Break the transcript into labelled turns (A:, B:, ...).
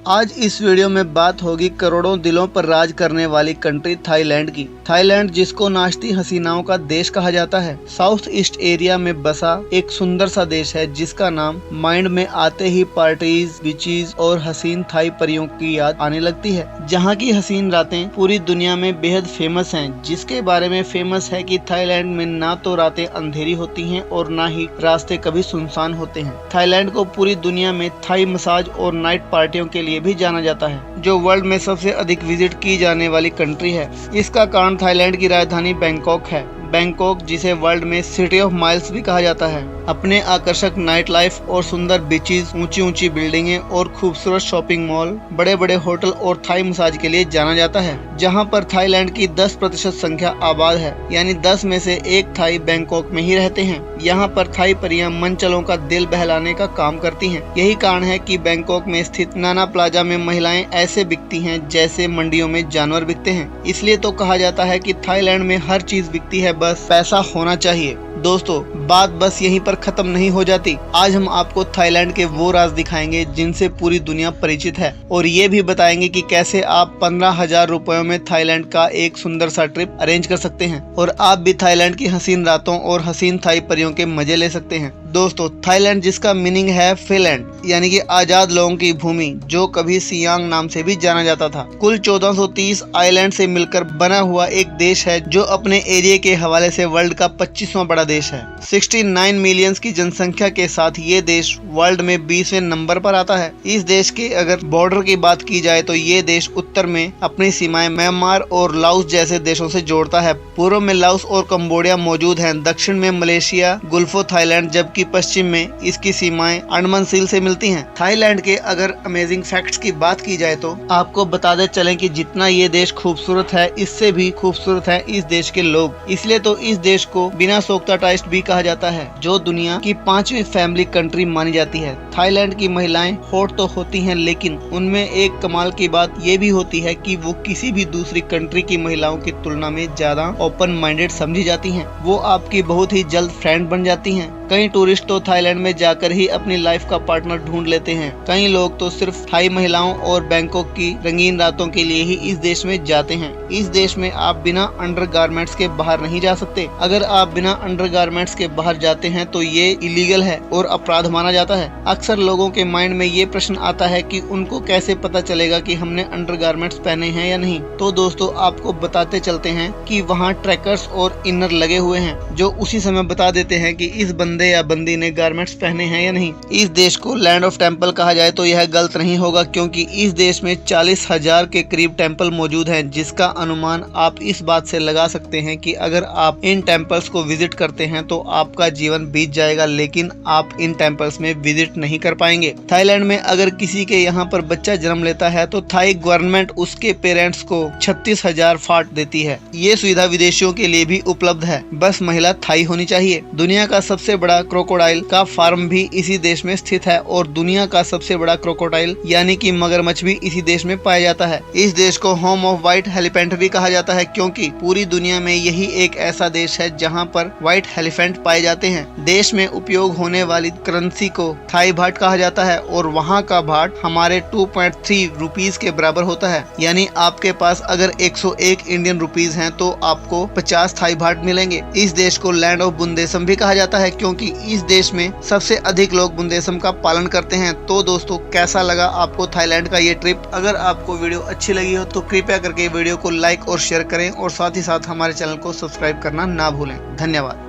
A: आज इस वीडियो में बात होगी करोड़ों दिलों पर राज करने वाली कंट्री थाईलैंड की। थाईलैंड जिसको नाचती हसीनाओं का देश कहा जाता है, साउथ ईस्ट एरिया में बसा एक सुंदर सा देश है जिसका नाम माइंड में आते ही पार्टीज, बीचीज और हसीन थाई परियों की याद आने लगती है। जहाँ की हसीन रातें पूरी दुनिया में बेहद फेमस हैं, जिसके बारे में फेमस है कि थाईलैंड में ना तो रातें अंधेरी होती हैं और ना ही रास्ते कभी सुनसान होते हैं। थाईलैंड को पूरी दुनिया में थाई मसाज और नाइट पार्टियों के लिए भी जाना जाता है, जो वर्ल्ड में सबसे अधिक विजिट की जाने वाली कंट्री है। इसका कारण थाईलैंड की राजधानी बैंकॉक है। बैंकॉक जिसे वर्ल्ड में सिटी ऑफ माइल्स भी कहा जाता है, अपने आकर्षक नाइट लाइफ और सुंदर बीचेस, ऊंची ऊंची बिल्डिंगें और खूबसूरत शॉपिंग मॉल, बड़े बड़े होटल और थाई मसाज के लिए जाना जाता है। जहां पर थाईलैंड की 10% संख्या आबाद है, यानी 10 में से एक थाई बैंकॉक में ही रहते हैं। यहाँ पर थाई परियां मनचलों का दिल बहलाने का काम करती हैं। यही कारण है कि बैंकॉक में स्थित नाना प्लाजा में महिलाएं ऐसे बिकती हैं जैसे मंडियों में जानवर बिकते हैं। इसलिए तो कहा जाता है कि थाईलैंड में हर चीज बिकती है, बस पैसा होना चाहिए। दोस्तों, बात बस यहीं पर खत्म नहीं हो जाती। आज हम आपको थाईलैंड के वो राज दिखाएंगे जिनसे पूरी दुनिया परिचित है, और ये भी बताएंगे कि कैसे आप 15,000 रुपयों में थाईलैंड का एक सुंदर सा ट्रिप अरेंज कर सकते हैं और आप भी थाईलैंड की हसीन रातों और हसीन थाई परियों के मजे ले सकते हैं। दोस्तों, थाईलैंड जिसका मीनिंग है फ्रीलैंड, यानी कि आजाद लोगों की भूमि, जो कभी सियांग नाम से भी जाना जाता था, कुल 1430 आइलैंड से मिलकर बना हुआ एक देश है, जो अपने एरिया के हवाले से वर्ल्ड का 25वां बड़ा देश है। 69 मिलियन की जनसंख्या के साथ ये देश वर्ल्ड में 20वें नंबर पर आता है। इस देश के अगर बॉर्डर की बात की जाए तो ये देश उत्तर में अपनी सीमाएं म्यांमार और लाओस जैसे देशों से जोड़ता है। पूर्व में लाओस और कंबोडिया मौजूद हैं, दक्षिण में मलेशिया, गुल्फो थाईलैंड, जबकि पश्चिम में इसकी सीमाएं अंडमान सील से मिलती हैं। थाईलैंड के अगर अमेजिंग फैक्ट्स की बात की जाए तो आपको बताते चलें कि जितना ये देश खूबसूरत है, इससे भी खूबसूरत है इस देश के लोग। इसलिए तो इस देश को बिना सोकता टाइस्ट भी कहा जाता है, जो दुनिया की 5वीं फैमिली कंट्री मानी जाती है। थाईलैंड की महिलाएं हॉट तो होती हैं, लेकिन उनमें एक कमाल की बात ये भी होती है कि वो किसी भी दूसरी कंट्री की महिलाओं की तुलना में ज्यादा ओपन माइंडेड समझी जाती हैं। वो आपकी बहुत ही जल्द फ्रेंड बन जाती हैं। कई टूरिस्ट तो थाईलैंड में जाकर ही अपनी लाइफ का पार्टनर ढूंढ लेते हैं। कई लोग तो सिर्फ थाई महिलाओं और बैंकॉक की रंगीन रातों के लिए ही इस देश में जाते हैं। इस देश में आप बिना अंडरगारमेंट्स के बाहर नहीं जा सकते। अगर आप बिना अंडरगारमेंट्स के बाहर जाते हैं तो ये इलीगल है और अपराध माना जाता है। अक्सर लोगों के माइंड में ये प्रश्न आता है कि उनको कैसे पता चलेगा कि हमने अंडरगारमेंट्स पहने हैं या नहीं। तो दोस्तों, आपको बताते चलते हैं कि वहाँ ट्रैकर्स और इनर लगे हुए हैं, जो उसी समय बता देते हैं कि इस बंदे या बंदी ने गारमेंट्स पहने हैं या नहीं। इस देश को लैंड ऑफ टेम्पल कहा जाए तो यह गलत नहीं होगा, क्योंकि इस देश में 40,000 के करीब टेम्पल मौजूद हैं, जिसका अनुमान आप इस बात से लगा सकते हैं कि अगर आप इन टेम्पल्स को विजिट करते हैं तो आपका जीवन बीत जाएगा, लेकिन आप इन टेम्पल्स में विजिट नहीं कर पाएंगे। थाईलैंड में अगर किसी के यहाँ पर बच्चा जन्म लेता है तो थाई गवर्नमेंट उसके पेरेंट्स को 36,000 फाट देती है। ये सुविधा विदेशियों के लिए भी उपलब्ध है, बस महिला थाई होनी चाहिए। दुनिया का सबसे बड़ा क्रोकोडाइल का फार्म भी इसी देश में स्थित है, और दुनिया का सबसे बड़ा क्रोकोडाइल यानी कि मगरमच्छ भी इसी देश में पाया जाता है। इस देश को होम ऑफ व्हाइट एलिफेंट भी कहा जाता है, क्योंकि पूरी दुनिया में यही एक ऐसा देश है जहां पर व्हाइट एलिफेंट पाए जाते हैं। देश में उपयोग होने वाली करेंसी को थाई भाट कहा जाता है, और वहां का भाट हमारे 2.3 रुपीज के बराबर होता है। यानी आपके पास अगर 101 इंडियन रुपीज हैं तो आपको 50 थाई भाट मिलेंगे। इस देश को लैंड ऑफ बुंदेसम भी कहा जाता है, क्योंकि इस देश में सबसे अधिक लोग बुंदेसम का पालन करते हैं। तो दोस्तों, कैसा लगा आपको थाईलैंड का ये ट्रिप? अगर आपको वीडियो अच्छी लगी हो तो कृपया करके वीडियो को लाइक और शेयर करें, और साथ ही साथ हमारे चैनल को सब्सक्राइब करना ना भूलें। धन्यवाद।